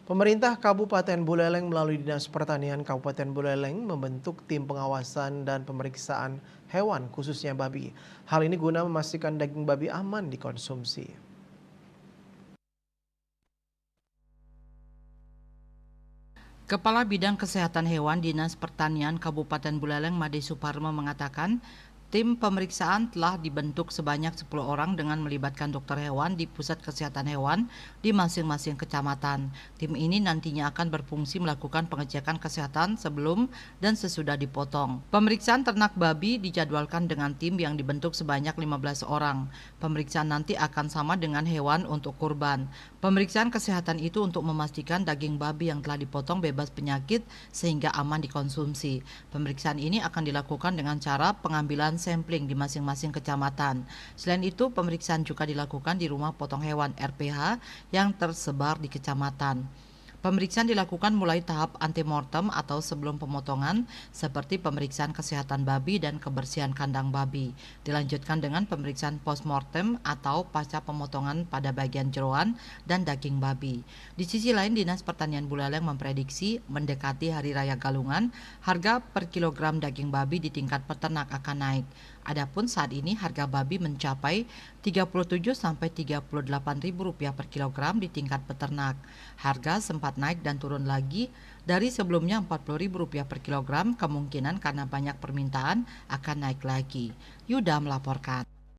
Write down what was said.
Pemerintah Kabupaten Buleleng melalui Dinas Pertanian Kabupaten Buleleng membentuk tim pengawasan dan pemeriksaan hewan khususnya babi. Hal ini guna memastikan daging babi aman dikonsumsi. Kepala Bidang Kesehatan Hewan Dinas Pertanian Kabupaten Buleleng Made Suparmo mengatakan, tim pemeriksaan telah dibentuk sebanyak 10 orang dengan melibatkan dokter hewan di pusat kesehatan hewan di masing-masing kecamatan. Tim ini nantinya akan berfungsi melakukan pengecekan kesehatan sebelum dan sesudah dipotong. Pemeriksaan ternak babi dijadwalkan dengan tim yang dibentuk sebanyak 15 orang. Pemeriksaan nanti akan sama dengan hewan untuk kurban. Pemeriksaan kesehatan itu untuk memastikan daging babi yang telah dipotong bebas penyakit sehingga aman dikonsumsi. Pemeriksaan ini akan dilakukan dengan cara pengambilan sampling di masing-masing kecamatan. Selain itu, pemeriksaan juga dilakukan di rumah potong hewan RPH yang tersebar di kecamatan. Pemeriksaan dilakukan mulai tahap antemortem atau sebelum pemotongan, seperti pemeriksaan kesehatan babi dan kebersihan kandang babi. Dilanjutkan dengan pemeriksaan postmortem atau pasca pemotongan pada bagian jeroan dan daging babi. Di sisi lain, Dinas Pertanian Buleleng memprediksi mendekati Hari Raya Galungan, harga per kilogram daging babi di tingkat peternak akan naik. Adapun saat ini harga babi mencapai Rp37 sampai Rp38.000 per kilogram di tingkat peternak. Harga sempat naik dan turun lagi dari sebelumnya Rp40.000 per kilogram, kemungkinan karena banyak permintaan akan naik lagi. Yuda melaporkan.